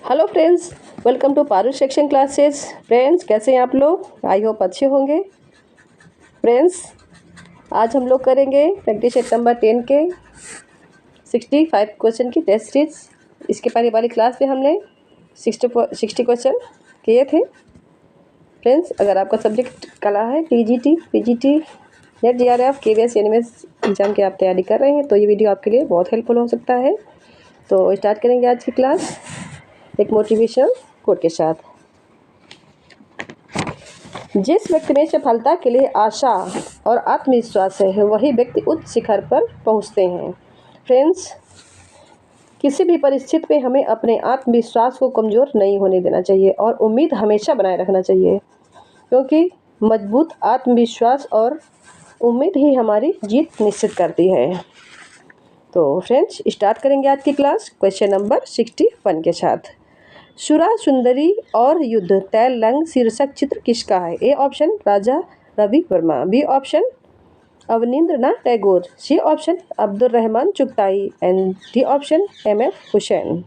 Hello friends, welcome to Paru section classes. Friends, कैसे हैं आप लोग? आई होप अच्छे होंगे। फ्रेंड्स, आज हम लोग करेंगे प्रैक्टिस सेट नंबर 10 के 65 क्वेश्चन की टेस्ट सीरीज। इसके पहले वाली क्लास में हमने 60 क्वेश्चन किए थे। फ्रेंड्स, अगर आपका सब्जेक्ट कला है, TGT, PGT, net, GRF, KVS, NMS exam की आप तैयारी कर रहे हैं तो ये वीडियो आपके लिए बहुत हेल्पफुल हो सकता है। तो स्टार्ट करेंगे आज की क्लास एक मोटिवेशनल कोट के साथ। जिस व्यक्ति में सफलता के लिए आशा और आत्मविश्वास है वही व्यक्ति उच्च शिखर पर पहुंचते हैं। फ्रेंड्स, किसी भी परिस्थिति में हमें अपने आत्मविश्वास को कमज़ोर नहीं होने देना चाहिए और उम्मीद हमेशा बनाए रखना चाहिए, क्योंकि मजबूत आत्मविश्वास और उम्मीद ही हमारी जीत निश्चित करती है। तो फ्रेंड्स, स्टार्ट करेंगे आज की क्लास क्वेश्चन नंबर 61 के साथ। सुरा सुंदरी और युद्ध तैलंग शीर्षक चित्र किसका है? A option Raja Ravi Varma, B option Abanindranath Tagore, C option Abdul Rahman Chughtai and D option M F. Husain.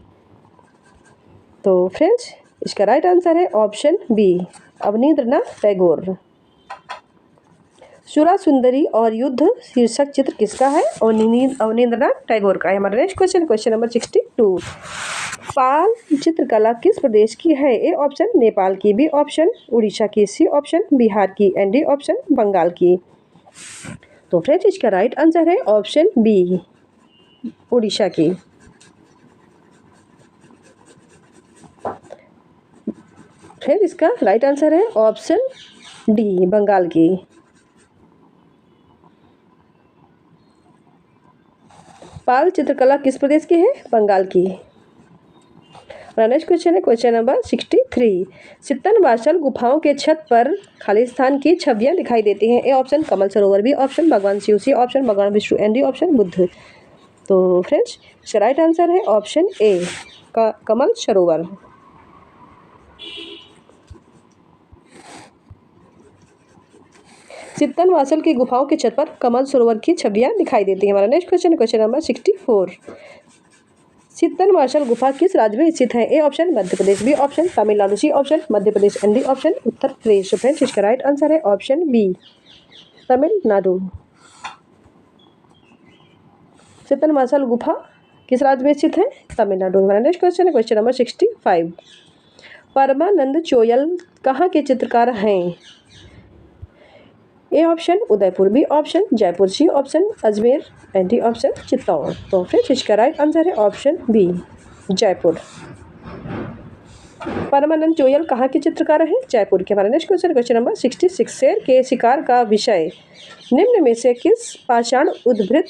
तो फ्रेंड्स, इसका राइट आंसर है ऑप्शन बी, अवनींद्रनाथ टैगोर। सुरा सुंदरी और युद्ध शीर्षक चित्र किसका है? अवनींद्रनाथ टैगोर का है। हमारा नेक्स्ट क्वेश्चन नंबर 62। पाल चित्रकला किस प्रदेश की है? ए ऑप्शन नेपाल की, बी ऑप्शन उड़ीसा की, सी ऑप्शन बिहार की एंड डी ऑप्शन बंगाल की। तो फ्रेंड्स, इसका राइट आंसर है ऑप्शन बी, उड़ीसा की। फ्रेंड्स, इसका राइट आंसर है ऑप्शन डी, बंगाल की। पाल चित्रकला किस प्रदेश की है? बंगाल की। नेक्स्ट क्वेश्चन है क्वेश्चन नंबर 63। सित्तनवासल गुफाओं के छत पर खालिस्तान की छवियां दिखाई देती हैं। A option Kamal Sarovar, B option भगवान शिव, सी ऑप्शन भगवान Vishnu and D option Buddha. तो फ्रेंड्स, इसका राइट आंसर है ऑप्शन ए, कमल सरोवर। सित्तनवासल की गुफाओं के छत पर कमल सरोवर की छवियां दिखाई देती हैं। हमारा नेक्स्ट क्वेश्चन नंबर 64। सित्तनवासल गुफा किस राज्य में स्थित है? A option Madhya Pradesh, B option Tamil Nadu, C option Madhya Pradesh and D option Uttar Pradesh. Friends, इसका राइट आंसर है ऑप्शन बी, तमिलनाडु। सित्तनवासल गुफा किस राज्य में स्थित है? तमिलनाडु। हमारा next question number 65। Parmanand Choyal कहाँ के चित्रकार हैं? A option Udaipur, B option Jaipur, C option Ajmer and D option Chittor. तो फ्रेंड्स, इसका राइट आंसर है ऑप्शन बी, जयपुर। परमानंद चोयल कहाँ के चित्रकार हैं? जयपुर के। हमारा नेक्स्ट क्वेश्चन नंबर 66। शेर के शिकार का विषय निम्न में से किस पाषाण उद्भृत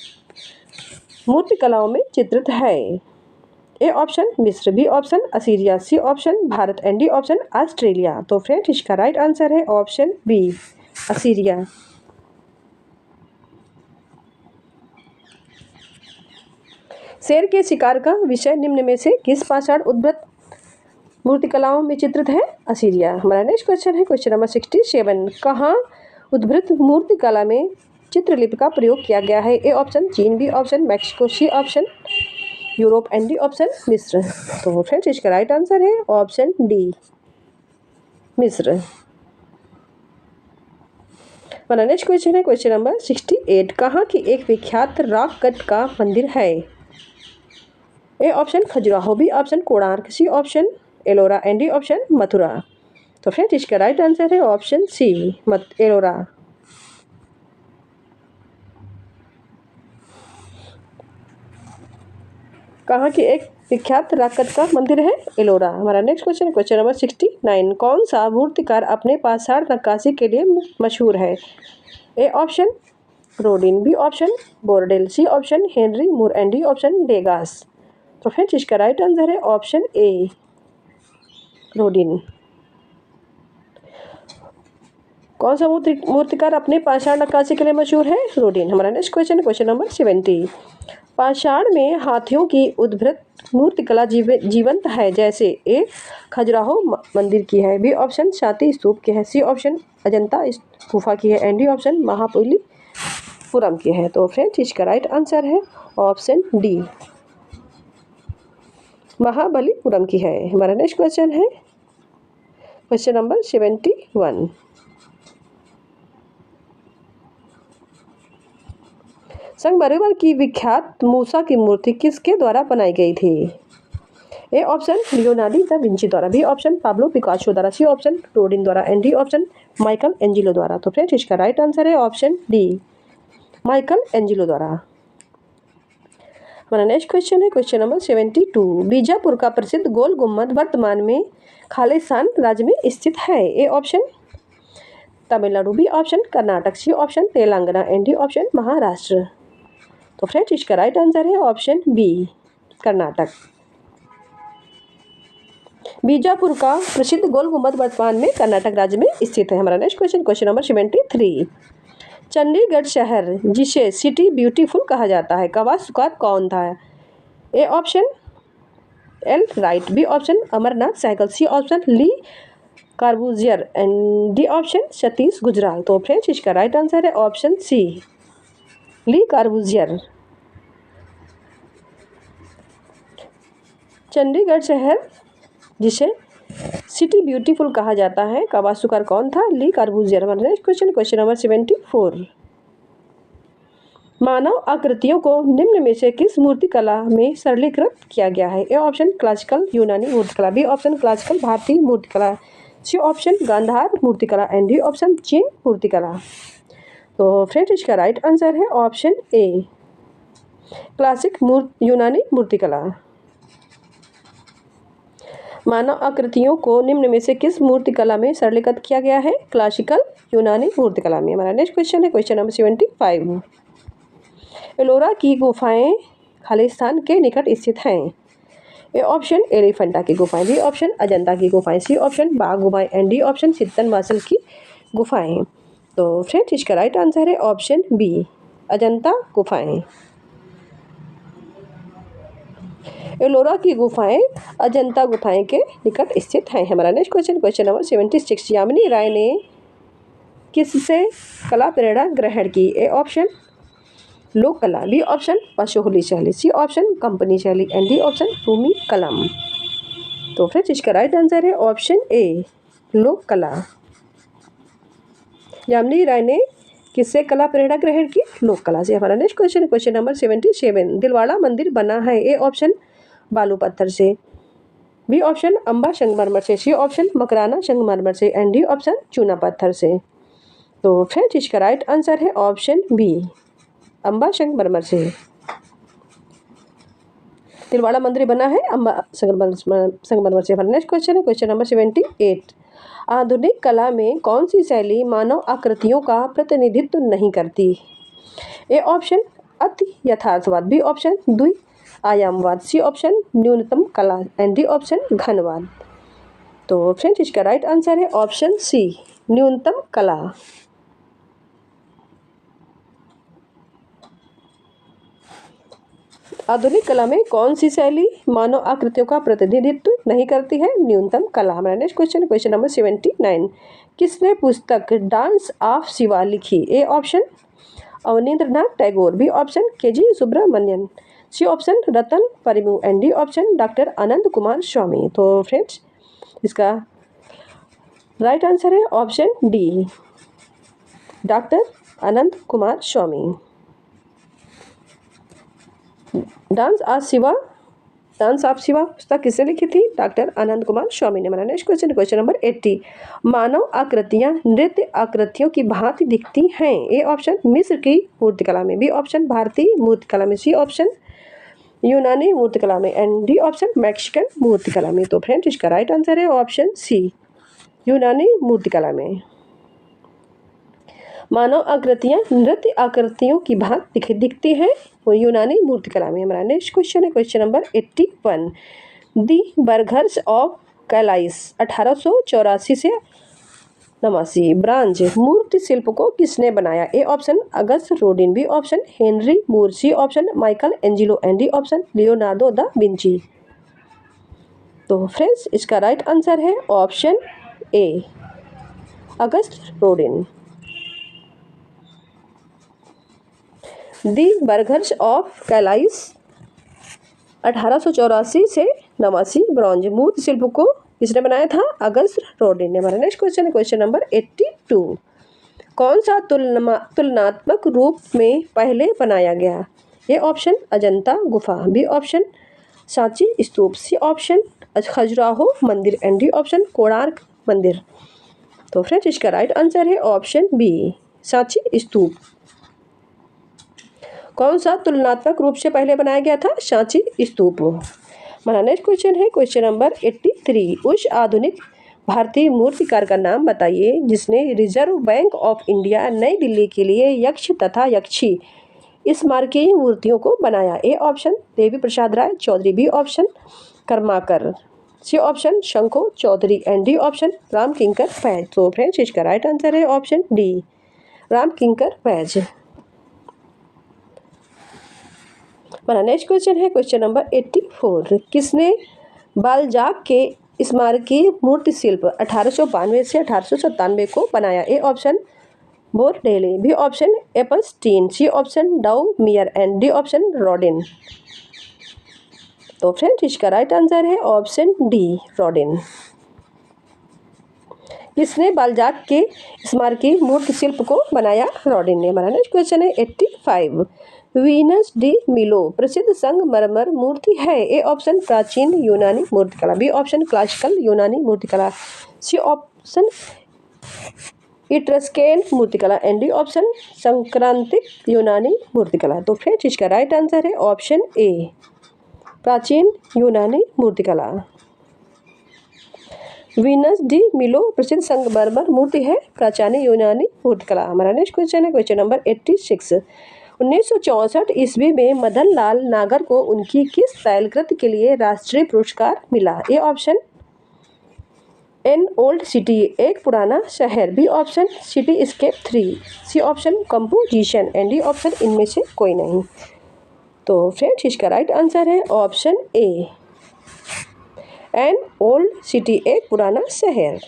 मूर्तिकलाओं में चित्रित है? ए ऑप्शन मिस्र, B option Assyria, C option Bharat and D option Australia. तो फ्रेंड्स, इसका राइट आंसर है ऑप्शन बी, असीरिया। शेर के शिकार का विषय निम्न में से किस पाषाण उद्भृत मूर्तिकलाओं में चित्रित है? असीरिया। हमारा नेक्स्ट क्वेश्चन है क्वेश्चन नंबर 67। कहाँ उद्भृत मूर्तिकला में चित्रलिपि का प्रयोग किया गया है? ए ऑप्शन चीन, B option Mexico, C option Europe and D option मिस्र। तो फ्रेंड्स, इसका राइट आंसर है ऑप्शन डी, मिस्र। हमारा नेक्स्ट क्वेश्चन है क्वेश्चन नंबर 68। कहाँ की एक विख्यात रॉक कट का मंदिर है? A option Khajuraho, B option Konark, C option Ellora and D option Mathura. तो फ्रेंड्स, इसका राइट आंसर है ऑप्शन सी, एलोरा। कहाँ की एक विख्यात रॉक कट का मंदिर है? एलोरा। हमारा नेक्स्ट क्वेश्चन नंबर 69। कौन सा मूर्तिकार अपने पाषाण नक्काशी के लिए मशहूर है? A option Rodin, B option Bourdelle, C option Henry Moore and D option Degas. तो फ्रेंड्स, इसका राइट आंसर है ऑप्शन ए, रोडिन। कौन सा मूर्तिकार अपने पाषाण नक्काशी के लिए मशहूर है? रोडिन। हमारा नेक्स्ट क्वेश्चन नंबर 70। पाषाण में हाथियों की उद्भृत मूर्तिकला जीवंत है, जैसे ए खजुराहो मंदिर की है, बी ऑप्शन शांति स्तूप की है, सी ऑप्शन अजंता गुफा की है एंड डी ऑप्शन महाबलीपुरम की है। तो फ्रेंड्स, इसका राइट आंसर है ऑप्शन डी, महाबलीपुरम की है। हमारा नेक्स्ट क्वेश्चन है क्वेश्चन नंबर 71। संगमरमर की विख्यात मूसा की मूर्ति किसके द्वारा बनाई गई थी? A option Leonardo da Vinci द्वारा, बी ऑप्शन पाब्लो पिकासो द्वारा, सी ऑप्शन रोडिन द्वारा and D option Michael Angelo द्वारा। तो फ्रेंड्स इसका राइट आंसर है ऑप्शन डी, माइकल एंजिलो द्वारा। हमारा नेक्स्ट क्वेश्चन है क्वेश्चन नंबर 72। बीजापुर का प्रसिद्ध गोल गुम्बद वर्तमान में खालिस्तान राज्य में स्थित है। A option Tamil Nadu, B option Karnataka, C option Telangana and D option Maharashtra. तो फ्रेंड्स इसका राइट आंसर है ऑप्शन बी, कर्नाटक। बीजापुर का प्रसिद्ध गोल गुम्बद वर्तमान में कर्नाटक राज्य में स्थित है। हमारा next question question number 73। Chandigarh शहर जिसे सिटी ब्यूटीफुल कहा जाता है का वास्तुकार कौन था? A option L Wright, B option Amarnath Sehgal, C option Le Corbusier and D option Satish Gujral. तो फ्रेंड्स इसका राइट आंसर है option C, Le Corbusier. Chandigarh शहर जिसे सिटी ब्यूटीफुल कहा जाता है का वास्तुकार कौन था? ली कार्बूजियर। हमारा नेक्स्ट क्वेश्चन क्वेश्चन नंबर 74। मानव आकृतियों को निम्न में से किस मूर्तिकला में सरलीकृत किया गया है? ए ऑप्शन क्लासिकल यूनानी मूर्तिकला, बी ऑप्शन क्लासिकल भारतीय मूर्तिकला, सी ऑप्शन गांधार मूर्तिकला एंड डी ऑप्शन चीन मूर्तिकला। तो फ्रेंड्स इसका राइट आंसर है ऑप्शन ए, क्लासिक यूनानी मूर्तिकला। मानव आकृतियों को निम्न में से किस मूर्तिकला में सरलीकृत किया गया है? क्लासिकल यूनानी मूर्तिकला में। हमारा नेक्स्ट क्वेश्चन है क्वेश्चन नंबर 75। एलोरा की गुफाएं खालिस्तान के निकट स्थित हैं। ए ऑप्शन एलिफेंटा की गुफाएं, बी ऑप्शन अजंता की गुफाएं, सी ऑप्शन बाघ गुफाएं एंड डी ऑप्शन चित्तन मासल की गुफाएं। तो फ्रेंड्स इसका राइट आंसर है ऑप्शन बी, अजंता गुफाएं। एलोरा की गुफाएं अजंता गुफाएं के निकट स्थित हैं। हमारा next question question number 76। Yamini Roy ने किससे कला प्रेरणा ग्रहण की? ए ऑप्शन लोक कला, बी ऑप्शन पशुहुली शैली, सी ऑप्शन कंपनी शैली एंड डी ऑप्शन रूमी कलम। तो फ्रेंड्स इसका राइट आंसर है ऑप्शन ए, लोक कला। यामिनी राय ने किससे कला प्रेरणा ग्रहण की? लोक कला से। हमारा next question question number 77। Dilwara मंदिर बना है। ए ऑप्शन बालू पत्थर से, बी ऑप्शन अम्बा संगमरमर से, सी ऑप्शन मकराना संगमरमर से एंड डी ऑप्शन चूना पत्थर से। तो फ्रेंड्स इसका राइट आंसर है ऑप्शन बी, अम्बा संगमरमर से। दिलवाड़ा मंदिर बना है अम्बा संगमरमर से। हमारा नेक्स्ट क्वेश्चन है क्वेश्चन नंबर 78। आधुनिक कला में कौन सी शैली मानव आकृतियों का प्रतिनिधित्व नहीं करती? ए ऑप्शन अति यथार्थवाद, बी ऑप्शन द्वि आयामवाद, सी ऑप्शन न्यूनतम कला एंड डी ऑप्शन घनवाद। तो फ्रेंड्स इसका राइट आंसर है ऑप्शन सी, न्यूनतम कला। आधुनिक कला में कौन सी शैली मानव आकृतियों का प्रतिनिधित्व नहीं करती है? न्यूनतम कला। हमारा नेक्स्ट क्वेश्चन क्वेश्चन नंबर 79। किसने पुस्तक डांस ऑफ शिवा लिखी? A option Abanindranath Tagore, B option K G. Subramanyan, C option Ratan Parimoo and D option doctor Ananda Kumar स्वामी। तो फ्रेंड्स इसका राइट आंसर है option D, doctor Ananda Kumar Swami. Dance of Shiva पुस्तक किसने लिखी थी? डॉक्टर आनंद कुमार स्वामी ने। हमारा नेक्स्ट क्वेश्चन क्वेश्चन नंबर 80। मानव आकृतियां नृत्य आकृतियों की भांति दिखती हैं। ए ऑप्शन मिस्र की मूर्तिकला में, बी ऑप्शन भारतीय मूर्तिकला में, सी ऑप्शन यूनानी मूर्तिकला में एंड डी ऑप्शन मैक्सिकन मूर्तिकला में। तो फ्रेंड्स इसका राइट आंसर है ऑप्शन सी, यूनानी मूर्तिकला में। मानव आकृतियां नृत्य आकृतियों की भांति दिखती हैं वो यूनानी मूर्तिकला में। हमारा नेक्स्ट क्वेश्चन है question number 81। The burghers of Calais 1884 से 89 ब्रांज मूर्ति शिल्प को किसने बनाया? A option Auguste Rodin, B option Henry Moore, C option Michelangelo and D option Leonardo da Vinci. तो फ्रेंड्स इसका राइट आंसर है option A, Auguste Rodin. The burghers of Calais 1884 से नवासी ब्रॉन्ज मूर्ति शिल्प को किसने बनाया था? अगस्त रोडिन ने। हमारा नेक्स्ट क्वेश्चन है क्वेश्चन नंबर 82। कौन सा तुलनात्मक रूप में पहले बनाया गया? ए ऑप्शन अजंता गुफा, बी ऑप्शन सांची स्तूप, सी ऑप्शन खजुराहो मंदिर एंड डी ऑप्शन कोणार्क मंदिर। तो फ्रेंड्स इसका राइट आंसर है ऑप्शन बी सांची स्तूप। कौन सा तुलनात्मक रूप से पहले बनाया गया था? सांची स्तूप। हमारा नेक्स्ट क्वेश्चन है क्वेश्चन नंबर 83। उस आधुनिक भारतीय मूर्तिकार का नाम बताइए जिसने रिजर्व बैंक ऑफ इंडिया नई दिल्ली के लिए यक्ष तथा यक्षी स्मारकीय मूर्तियों को बनाया। A option Devi Prasad Roy Chowdhury, B option Karmakar, C option Sankho Chaudhuri and D option Ram Kinkar Baij. तो फ्रेंड्स इसका राइट आंसर है ऑप्शन डी राम किंकर पैज। हमारा नेक्स्ट क्वेश्चन है क्वेश्चन नंबर 84। किसने बालजाक के स्मारकीय मूर्ति शिल्प 1892 से 1897 को बनाया? A option Bourdelle, B option Epstein, C option Daumier and D option Rodin. तो फ्रेंड्स इसका राइट आंसर है ऑप्शन डी रॉडिन। किसने बालजाक के स्मारकीय मूर्ति शिल्प को बनाया? रॉडिन ने। हमारा नेक्स्ट क्वेश्चन है 85। वीनस डी मिलो प्रसिद्ध संगमरमर मूर्ति है। ए ऑप्शन प्राचीन यूनानी मूर्तिकला, बी ऑप्शन क्लासिकल यूनानी मूर्तिकला, सी ऑप्शन इट्रस्केन मूर्तिकला एंड डी ऑप्शन संक्रांतिक यूनानी मूर्तिकला। तो फ्रेंड्स इसका राइट आंसर है ऑप्शन ए प्राचीन यूनानी मूर्तिकला। वीनस डी मिलो प्रसिद्ध संगमरमर मूर्ति है प्राचीन यूनानी मूर्तिकला। हमारा नेक्स्ट क्वेश्चन है क्वेश्चन नंबर 86। 1964 ईस्वी में मदन लाल नागर को उनकी किस तैलकृत के लिए राष्ट्रीय पुरस्कार मिला? A option an old city एक पुराना शहर, B option cityscape 3, C option composition and D option इनमें से कोई नहीं। तो फ्रेंड्स इसका राइट आंसर है option A an old city एक पुराना शहर।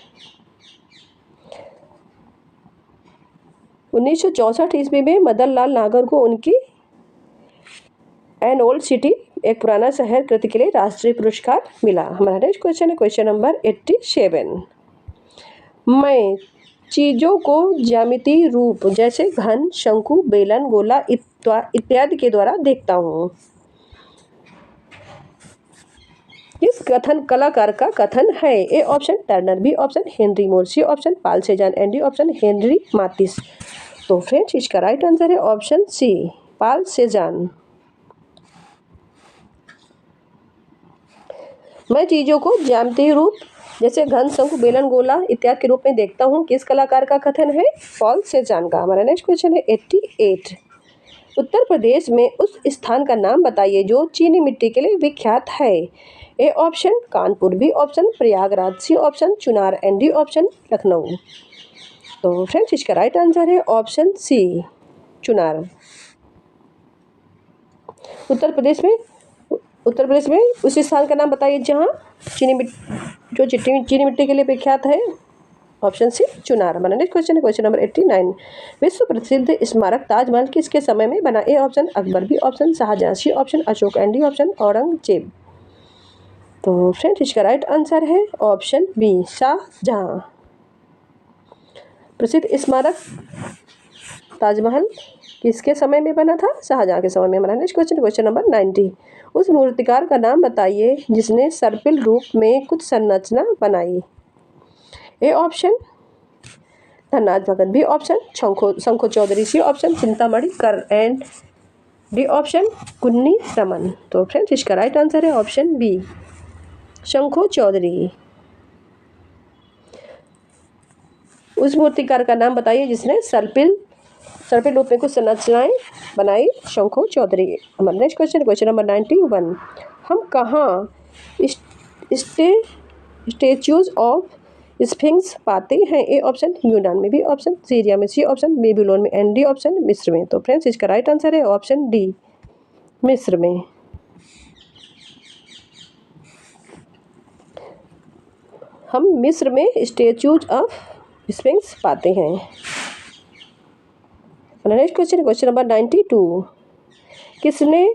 1964 ईस्वी में मदन लाल नागर को उनकी एन ओल्ड सिटी एक पुराना शहर कृति के लिए राष्ट्रीय पुरस्कार मिला। हमारा नेक्स्ट क्वेश्चन है क्वेश्चन नंबर 87। मैं चीज़ों को ज्यामितीय रूप जैसे घन, शंकु, बेलन, गोला इत्यादि के द्वारा देखता हूँ। इस कथन कलाकार का कथन है? A option Turner, B option Henry Moore, C option Paul Cezanne and D option Henri Matisse. तो फ्रेंड्स इसका राइट आंसर है ऑप्शन सी पाल सेजान। मैं चीज़ों को ज्यामितीय रूप जैसे घन, शंकु, बेलन, गोला इत्यादि के रूप में देखता हूँ। किस कलाकार का कथन है? पॉल सेजान का। हमारा नेक्स्ट क्वेश्चन है 88। उत्तर प्रदेश में उस स्थान का नाम बताइए जो चीनी मिट्टी के लिए विख्यात है। A option Kanpur, B option Prayagraj, C option Chunar and D option Lucknow. तो फ्रेंड्स इसका राइट आंसर है ऑप्शन सी चुनार। उत्तर प्रदेश में उस स्थान का नाम बताइए जहाँ चीनी मिट्टी के लिए विख्यात है। Option C Chunar. हमारा नेक्स्ट क्वेश्चन है क्वेश्चन नंबर 89। विश्व प्रसिद्ध स्मारक ताजमहल किसके समय में बना? A option Akbar, B option Shah Jahan, C option Ashoka and D option Aurangzeb. तो फ्रेंड्स इसका राइट आंसर है ऑप्शन बी शाहजहां। प्रसिद्ध स्मारक ताजमहल किसके समय में बना था? शाहजहां के समय में। हमारा नेक्स्ट क्वेश्चन नंबर 90। उस मूर्तिकार का नाम बताइए जिसने सर्पिल रूप में कुछ संरचना बनाई। A option Dhanraj Bhagat, B option Sankho Chaudhuri, C option Chintamani Kar and D option Kunni Raman. तो फ्रेंड्स इसका राइट आंसर है ऑप्शन बी शंखो चौधरी। उस मूर्तिकार का नाम बताइए जिसने सर्पिल रूप में कुछ संरचनाएं बनाई। शंखो चौधरी। हमारा नेक्स्ट क्वेश्चन नंबर 91। हम कहाँ स्टेच्यूज ऑफ स्फिंक्स पाते हैं? ए ऑप्शन यूनान में, बी ऑप्शन सीरिया में, सी ऑप्शन बेबीलोन में एंड डी ऑप्शन मिस्र में। तो फ्रेंड्स इसका राइट आंसर है ऑप्शन डी मिस्र में। हम मिस्र में स्टेच्यूज ऑफ स्फिंक्स पाते हैं। Next question number 92। किसने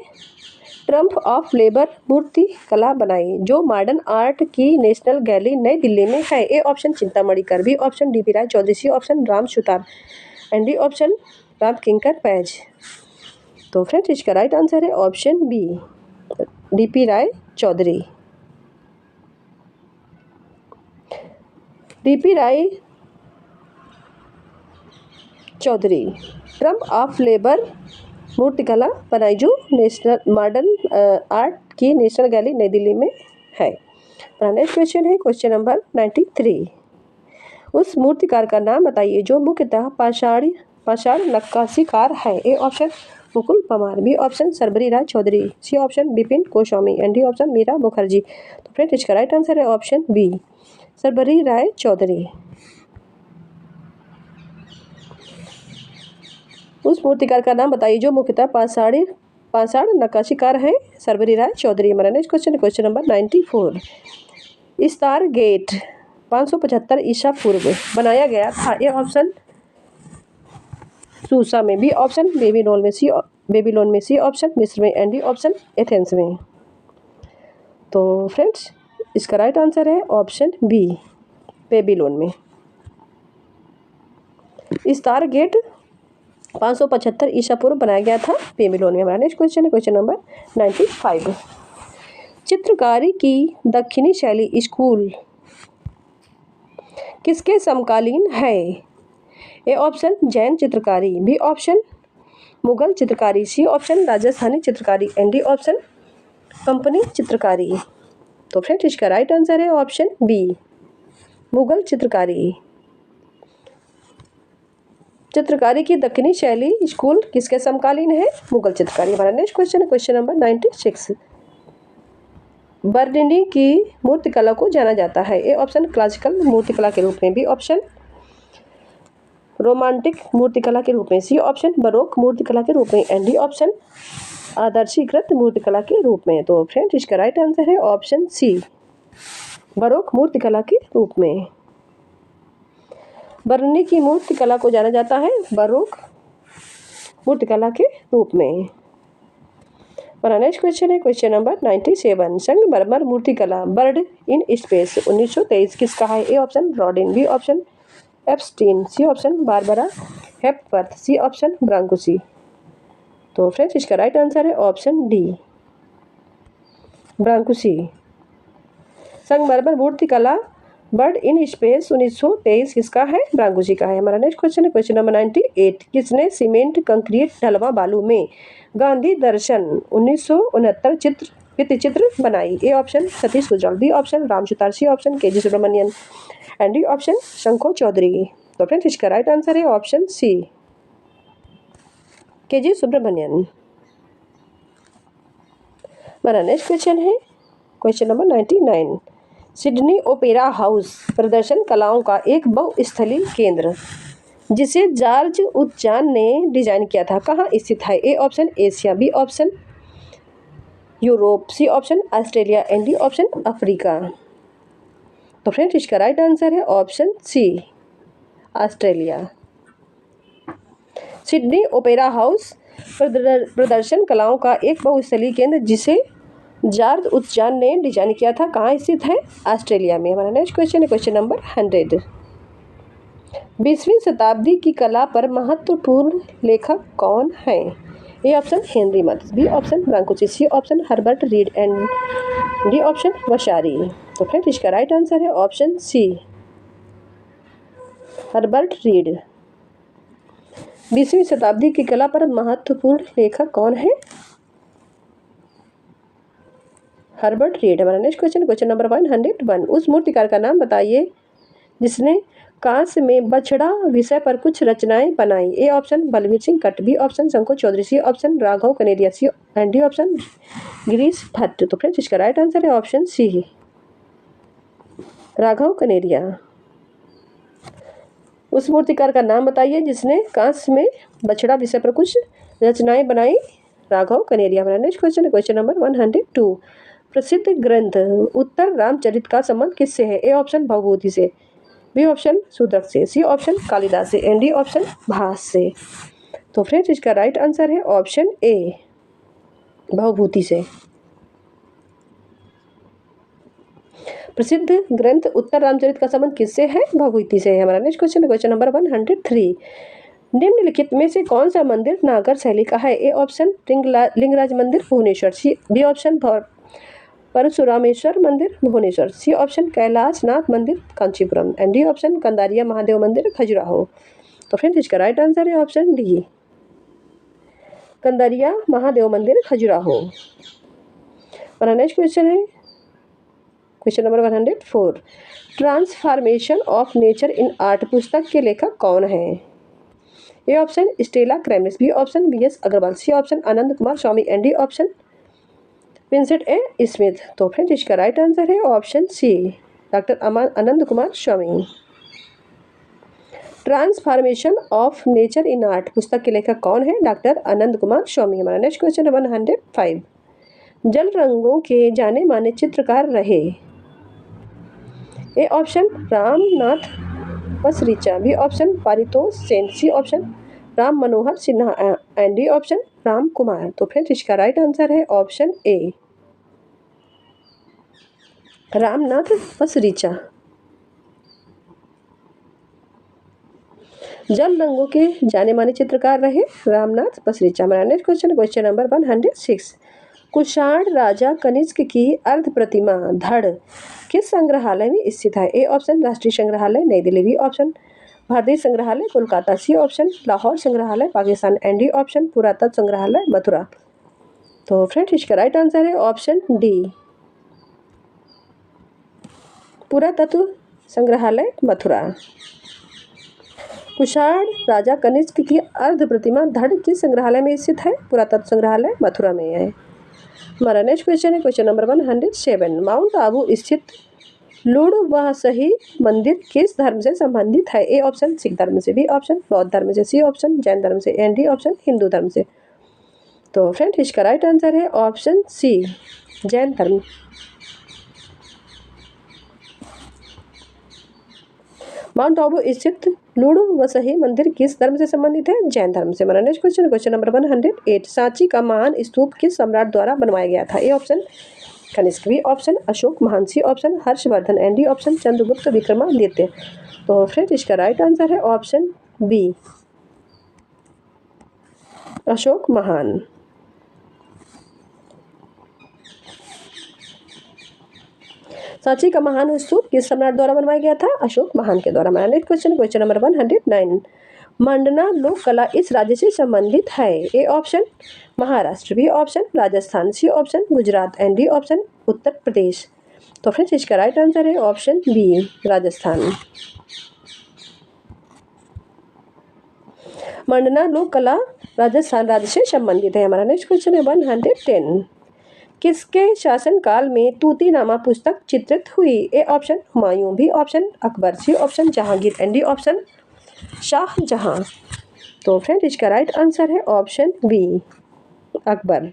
ट्रम्प ऑफ लेबर मूर्ति कला बनाई जो मॉडर्न आर्ट की नेशनल गैलरी नई दिल्ली में है? A option Chintamani Kar, B option DP Roy Chowdhury, C option Ram Sutar and D option Ram Kinkar Baij. तो फ्रेंड्स इसका राइट आंसर है option B, DP Roy Chowdhury. DP Roy Chowdhury triumph of labour मूर्तिकला बनाई जो नेशनल मॉडर्न आर्ट की नेशनल गैलरी नई दिल्ली में है। नेक्स्ट क्वेश्चन है क्वेश्चन नंबर 93। उस मूर्तिकार का नाम बताइए जो मुख्यतः पाषाण नक्काशीकार है? A option Mukul Parmar, B option Sarbari Roy Chowdhury, C option Bipin Goswami and D option Meera Mukherjee. तो फ्रेंड्स इसका राइट आंसर है ऑप्शन बी, सर्वरी राय चौधरी। उस मूर्तिकार का नाम बताइए जो मुख्यतः पाषाण नक्काशीकार है? सर्वरी राय चौधरी। हमारा नेक्स्ट क्वेश्चन है क्वेश्चन नंबर 94। इस्तार गेट 575 ईसा पूर्व बनाया गया था? ए ऑप्शन सूसा में, बी ऑप्शन बेबीलोन में, सी ऑप्शन मिस्र में एंड डी ऑप्शन एथेंस में। तो फ्रेंड्स इसका राइट आंसर है ऑप्शन बी, बेबीलोन में। इस्तार गेट 575 ईसा पूर्व बनाया गया था बेबीलोन में। हमारा नेक्स्ट क्वेश्चन है क्वेश्चन नंबर 95। चित्रकारी की दक्षिणी शैली स्कूल किसके समकालीन है? ए ऑप्शन जैन चित्रकारी, बी ऑप्शन मुगल चित्रकारी, सी ऑप्शन राजस्थानी चित्रकारी एंड डी ऑप्शन कंपनी चित्रकारी। तो फ्रेंड्स इसका राइट आंसर है ऑप्शन बी, मुगल चित्रकारी। चित्रकारी की दक्षिणी शैली स्कूल किसके समकालीन है? मुगल चित्रकारी। हमारा नेक्स्ट क्वेश्चन है क्वेश्चन नंबर 96। बर्निनी की मूर्तिकला को जाना जाता है? ए ऑप्शन क्लासिकल मूर्तिकला के रूप में, बी ऑप्शन रोमांटिक मूर्तिकला के रूप में, सी ऑप्शन बरोक मूर्तिकला के रूप में एंड डी ऑप्शन आदर्शीकृत मूर्तिकला के रूप में। तो फ्रेंड्स इसका राइट आंसर है ऑप्शन सी, बरोक मूर्तिकला के रूप में। बर्निनी की मूर्तिकला को जाना जाता है बरोक मूर्तिकला के रूप में। हमारा नेक्स्ट क्वेश्चन है क्वेश्चन नंबर 97। संगमरमर मूर्तिकला बर्ड इन स्पेस 1923 किसका है? A option Rodin, B option Epstein, C option Barbara Hepworth, C option Brancusi. तो फ्रेंड्स इसका राइट आंसर है ऑप्शन डी, ब्रांकुसी। संगमरमर मूर्तिकला बर्ड इन स्पेस 1923 किसका है? ब्रांकुसी का है। हमारा नेक्स्ट क्वेश्चन है क्वेश्चन नंबर 98। किसने सीमेंट कंक्रीट ढलवा बालू में गांधी दर्शन 1969 भित्तिचित्र बनाई? A option Satish Gujral, B option Ram Sutar, C option K G Subramanyan and D option Sankho Chaudhuri. तो फ्रेंड्स इसका राइट आंसर है option C, K G Subramanyan. हमारा नेक्स्ट क्वेश्चन है question number 99। Sydney opera house प्रदर्शन कलाओं का एक बहुस्थलीय केंद्र जिसे जॉर्ज उच्चान ने डिजाइन किया था कहाँ स्थित है? A option Asia, B option Europe, C option Australia and D option Africa. तो फ्रेंड्स इसका राइट आंसर है option C, Australia. Sydney opera house प्रदर्शन कलाओं का एक बहुस्थलीय केंद्र जिसे जॉर्ज उच्चान ने डिजाइन किया था कहाँ स्थित है? ऑस्ट्रेलिया में। हमारा नेक्स्ट क्वेश्चन है क्वेश्चन नंबर 100। 20वीं शताब्दी की कला पर महत्वपूर्ण लेखक कौन है? A option Henri Matisse, B option Brancusi, C option Herbert Read and D option Vasari. तो फ्रेंड्स इसका राइट आंसर है ऑप्शन सी, हर्बर्ट रीड। 20वीं शताब्दी की कला पर महत्वपूर्ण लेखक कौन है? Herbert Read. हमारा नेक्स्ट क्वेश्चन क्वेश्चन नंबर 101। उस मूर्तिकार का नाम बताइए जिसने कांस्य में बछड़ा विषय पर कुछ रचनाएं बनाई? A option Balbir Singh Katt, B option Sankho Chaudhuri, C option Raghav Kaneria, C and D option Girish Bhatt. तो फ्रेंड्स इसका राइट आंसर है ऑप्शन सी, राघव कनेरिया। उस मूर्तिकार का नाम बताइए जिसने कांस्य में बछड़ा विषय पर कुछ रचनाएं बनाई? राघव कनेरिया। हमारा नेक्स्ट क्वेश्चन है क्वेश्चन नंबर 102। प्रसिद्ध ग्रंथ उत्तर रामचरित का संबंध किससे है? ए ऑप्शन भवभूति से, बी ऑप्शन शूद्रक से, सी ऑप्शन कालिदास से एंड डी ऑप्शन भास से। तो फ्रेंड्स इसका राइट आंसर है ऑप्शन ए, भवभूति से। प्रसिद्ध ग्रंथ उत्तर रामचरित का संबंध किससे है? भवभूति से है। हमारा नेक्स्ट क्वेश्चन है क्वेश्चन नंबर 103। निम्नलिखित में से कौन सा मंदिर नागर शैली का है? ए ऑप्शन लिंगराज मंदिर भुवनेश्वर, बी ऑप्शन परशुरामेश्वर मंदिर भुवनेश्वर, सी ऑप्शन कैलाशनाथ मंदिर Kanchipuram and D option Kandariya Mahadev मंदिर खजुराहो। तो फ्रेंड्स इसका राइट आंसर है ऑप्शन डी, कंदारिया महादेव मंदिर खजुराहो। हमारा नेक्स्ट क्वेश्चन है question number 104। Transformation of nature in art पुस्तक के लेखक कौन है? A option Stella Kramrisch, B option BS Agrawal, C option Anand Kumar Swami and D option Vincent A Smith. तो फ्रेंड्स इसका राइट आंसर है option C, doctor Ananda Kumar Swami. Transformation of nature in art पुस्तक के लेखक कौन है? डॉक्टर आनंद कुमार स्वामी। हमारा नेक्स्ट क्वेश्चन है 105। जल रंगों के जाने माने चित्रकार रहे? A option Ramnath Pasricha, B option Paritosh Sen, C option Ram Manohar Sinha and D option Ram Kumar. तो फ्रेंड्स इसका राइट आंसर है ऑप्शन ए, रामनाथ पसरीचा। जल रंगों के जाने माने चित्रकार रहे रामनाथ पसरीचा। हमारा next question question number 106। Kushan राजा कनिष्क की अर्ध प्रतिमा धड़ किस संग्रहालय में स्थित है? ए ऑप्शन राष्ट्रीय संग्रहालय नई दिल्ली, बी ऑप्शन भारतीय संग्रहालय कोलकाता, सी ऑप्शन लाहौर संग्रहालय पाकिस्तान एंड डी ऑप्शन पुरातत्व संग्रहालय मथुरा। तो फ्रेंड्स इसका राइट आंसर है ऑप्शन डी, पुरातत्व संग्रहालय मथुरा। कुषाण राजा कनिष्क की अर्ध प्रतिमा धड़ किस संग्रहालय में स्थित है? पुरातत्व संग्रहालय मथुरा में है। हमारा नेक्स्ट क्वेश्चन है क्वेश्चन नंबर 107। माउंट आबू स्थित लुड़वासही मंदिर किस धर्म से संबंधित है? ए ऑप्शन सिख धर्म से, बी ऑप्शन बौद्ध धर्म से, सी ऑप्शन जैन धर्म से एंड डी ऑप्शन हिंदू धर्म से। तो फ्रेंड्स इसका राइट आंसर है ऑप्शन सी, जैन धर्म। माउंट आबू स्थित लुड़वसही मंदिर किस धर्म से संबंधित है? जैन धर्म से। हमारा next question question number 108। Sanchi का महान स्तूप किस सम्राट द्वारा बनवाया गया था? A option Kanishka, B option Ashok महान, C option Harshavardhan and D option Chandragupta Vikramaditya. तो फ्रेंड्स इसका राइट आंसर है ऑप्शन बी, अशोक महान। सांची का महान स्तूप किस सम्राट द्वारा बनवाया गया था? अशोक महान के द्वारा। हमारा next question question number 109। Mandana लोक कला इस राज्य से संबंधित है? A option Maharashtra, B option Rajasthan, C option Gujarat and D option Uttar Pradesh. तो फ्रेंड्स इसका राइट आंसर है ऑप्शन बी, राजस्थान। मंडना लोक कला राजस्थान राज्य से संबंधित है। हमारा नेक्स्ट क्वेश्चन है 110। किसके शासनकाल में तूतीनामा पुस्तक चित्रित हुई? A option Humayun, B option Akbar, C option Jahangir and D option Shahjahan. तो फ्रेंड्स इसका राइट आंसर है ऑप्शन बी, अकबर।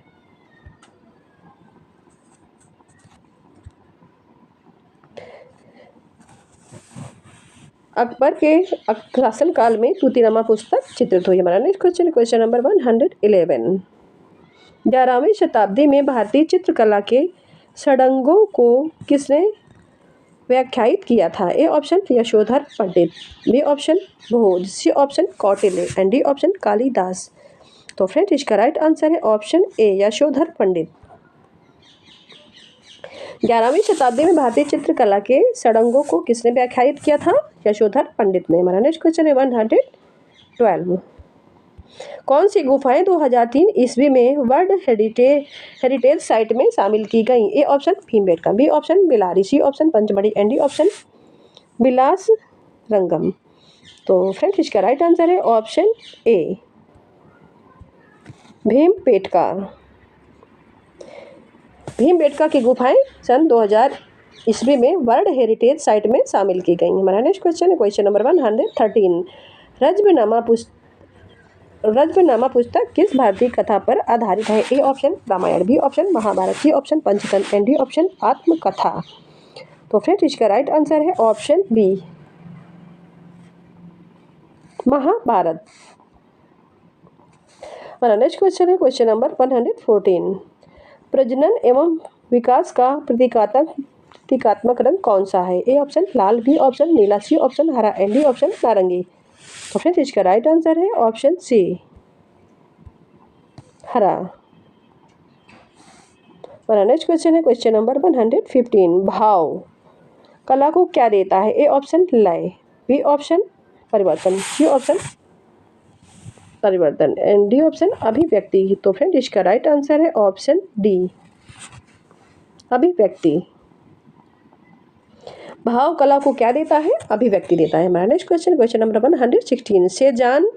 अकबर के शासनकाल में तूतीनामा पुस्तक चित्रित हुई। हमारा नेक्स्ट क्वेश्चन क्वेश्चन नंबर 111। 11वीं शताब्दी में भारतीय चित्रकला के षडंगों को किसने व्याख्यायित किया था? A option Yashodhar Pandit, B option Bhoj, C option Kautilya and D option Kalidas. तो फ्रेंड्स इसका राइट आंसर है ऑप्शन ए, यशोधर पंडित। 11वीं शताब्दी में भारतीय चित्रकला के षडंगों को किसने व्याख्यायित किया था? यशोधर पंडित ने। हमारा नेक्स्ट क्वेश्चन है 112। कौन सी गुफाएं 2003 ईस्वी में वर्ल्ड हेरिटेज साइट में शामिल की गई? A option Bhimbetka, B option Bilari, C option Pachmarhi and D option Bilas Rangam. तो फ्रेंड्स इसका राइट आंसर है ऑप्शन ए, भीमबेटका। भीमबेटका की गुफाएं सन 2000 ईस्वी में वर्ल्ड हेरिटेज साइट में शामिल की गई। हमारा नेक्स्ट क्वेश्चन है क्वेश्चन नंबर 113। रज्मनामा पुस्तक किस भारतीय कथा पर आधारित है? A option Ramayan, B option Mahabharat, C option Panchatantra and D option आत्मकथा। तो फ्रेंड्स इसका राइट आंसर है ऑप्शन बी, महाभारत। हमारा नेक्स्ट क्वेश्चन है क्वेश्चन नंबर 114। प्रजनन एवं विकास का प्रतीकात्मक रंग कौन सा है? ए ऑप्शन लाल, बी ऑप्शन नीला, सी ऑप्शन हरा एंड डी ऑप्शन नारंगी। तो फ्रेंड्स इसका राइट आंसर है ऑप्शन सी, हरा। हमारा नेक्स्ट क्वेश्चन है क्वेश्चन नंबर 115। भाव कला को क्या देता है? ए ऑप्शन लय, बी ऑप्शन परिवर्तन, सी ऑप्शन परिवर्तन एंड डी ऑप्शन अभिव्यक्ति। तो फ्रेंड इसका राइट आंसर है ऑप्शन डी, अभिव्यक्ति। भाव कला को क्या देता है? अभिव्यक्ति देता है। हमारा नेक्स्ट क्वेश्चन क्वेश्चन नंबर 116। सेजान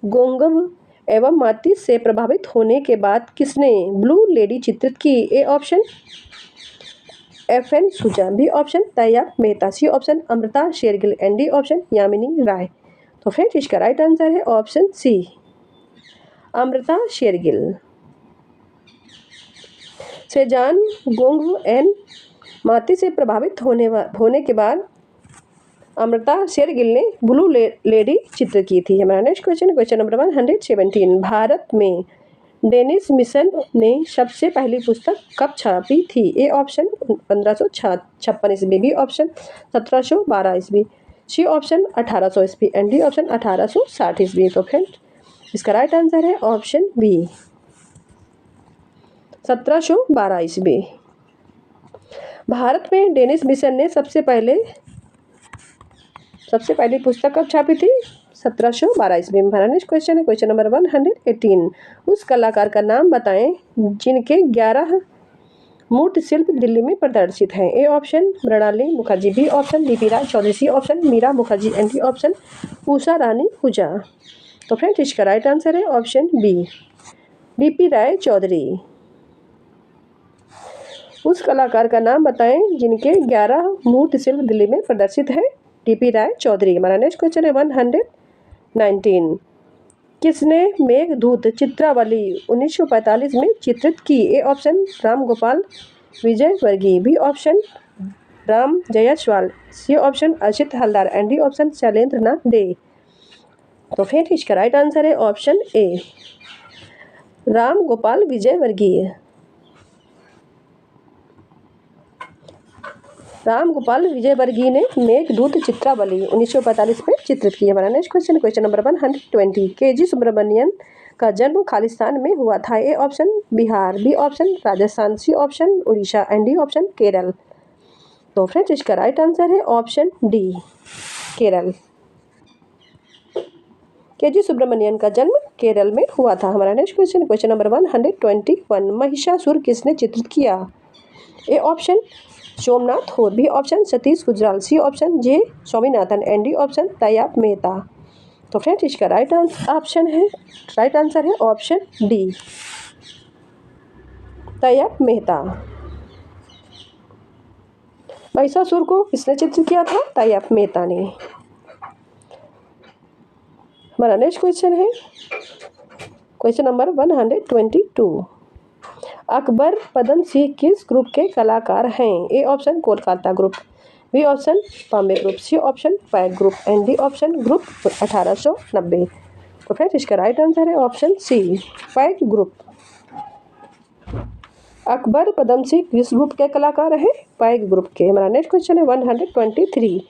गोंगब एवं माती से प्रभावित होने के बाद किसने ब्लू लेडी चित्रित की? A option FN Souza, B option Tyeb Mehta, C option Amrita Shergil and D option Yamini Roy. तो फ्रेंड्स इसका राइट आंसर है option C, Amrita Shergil. Cezanne Gauguin and Matisse से प्रभावित होने के बाद अमृता शेरगिल ने ब्लू लेडी चित्र की थी। हमारा next question question number 117। Bharat में डेनिस मिशन ने सबसे पहली पुस्तक कब छापी थी? ए ऑप्शन 1556 ईस्वी, बी ऑप्शन 1712 ईस्वी, सी ऑप्शन 1800 ईस्वी एंड डी ऑप्शन 1860 ईस्वी। तो फ्रेंड इसका राइट आंसर है ऑप्शन बी, 1712 ईस्वी। भारत में डेनिस मिशन ने सबसे पहली पुस्तक कब छापी थी? 1712 ईस्वी में। हमारा नेक्स्ट क्वेश्चन है क्वेश्चन नंबर 118। उस कलाकार का नाम बताएं जिनके 11 मूर्ति शिल्प दिल्ली में प्रदर्शित हैं। A option Mrinalini Mukherjee, B option DP Roy Chowdhury, C option Meera Mukherjee and D option Usha Rani Hooja. तो फ्रेंड्स इसका राइट आंसर है option B, DP Roy Chowdhury. उस कलाकार का नाम बताएं जिनके 11 मूर्ति शिल्प दिल्ली में प्रदर्शित है? डीपी राय चौधरी। हमारा नेक्स्ट क्वेश्चन है 119। किसने मेघदूत चित्रावली 1945 में चित्रित की? A option Ram Gopal Vijayvargiya, B option Ram Jaiswal, C option Asit Haldar and D option Shailendra Nath De. तो फिर इसका राइट आंसर है ऑप्शन ए, राम गोपाल विजयवर्गीय। राम गोपाल विजयवर्गीय ने मेघदूत चित्रावली 1945 में चित्रित की। हमारा next question question number 120। KG Subramanyan का जन्म खालिस्तान में हुआ था? A option Bihar, B option Rajasthan, C option Orissa and D option Kerala. तो फ्रेंड्स इसका राइट आंसर है option D, Kerala. KG Subramanyan का जन्म केरल में हुआ था। हमारा next question question number 121। Mahishasura किसने चित्रित किया? A option Somnath Hore, B option Satish Gujral, C option J Swaminathan and D option Tyeb Mehta. तो फ्रेंड्स इसका राइट आंसर है ऑप्शन डी, तैयब मेहता। महिषासुर को किसने चित्रित किया था? तैयब मेहता ने। हमारा नेक्स्ट क्वेश्चन है क्वेश्चन नंबर 122। अकबर पदम सिंह किस ग्रुप के कलाकार हैं? A option Kolkata group, B option Bombay group, C option PAG group and D option group 1890। तो फ्रेंड्स इसका राइट आंसर है option C, PAG group. Akbar Padam Singh किस ग्रुप के कलाकार हैं? पैक ग्रुप के। हमारा नेक्स्ट क्वेश्चन है 123।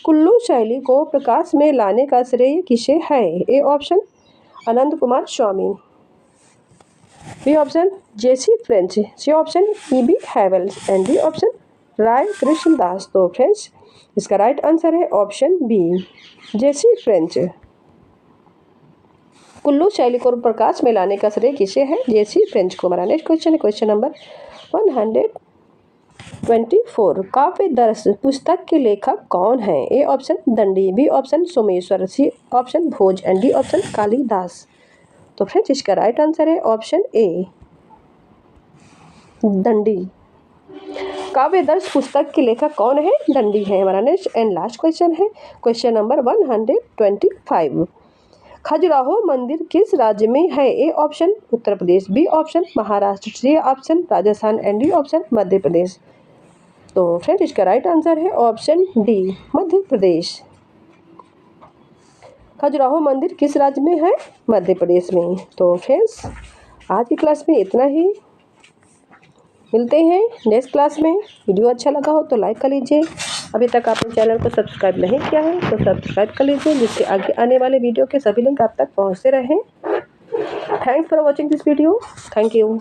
कुल्लू शैली को प्रकाश में लाने का श्रेय किसे है? A option Anand Kumar Swamy, B option JC French, C option EB Havells and D option Rai Krishnadas. तो फ्रेंड्स इसका राइट आंसर है option B, JC French. Kullu शैली को प्रकाश में लाने का श्रेय किसे है? जेसी फ्रेंच को। हमारा नेक्स्ट क्वेश्चन है क्वेश्चन नंबर 124। काव्य दर्श पुस्तक के लेखक कौन है? A option Dandi, B option Someshwar, C option Bhoj and D option Kalidas. तो फ्रेंड्स इसका राइट आंसर है option A, Dandi. Kavyadarsha पुस्तक के लेखक कौन है? दंडी है। हमारा नेक्स्ट एंड लास्ट क्वेश्चन है क्वेश्चन नंबर 125। खजुराहो मंदिर किस राज्य में है? A option Uttar Pradesh, B option Maharashtra, C option Rajasthan and D option Madhya Pradesh. तो फ्रेंड्स इसका राइट आंसर है ऑप्शन डी, मध्य प्रदेश। खजुराहो मंदिर किस राज्य में है? मध्य प्रदेश में। तो फ्रेंड्स आज की क्लास में इतना ही। मिलते हैं नेक्स्ट क्लास में। वीडियो अच्छा लगा हो तो लाइक कर लीजिए। अभी तक आपने चैनल को सब्सक्राइब नहीं किया है तो सब्सक्राइब कर लीजिए, जिससे आगे आने वाले वीडियो के सभी लिंक आप तक पहुँचते रहें। Thanks for watching this video. Thank you.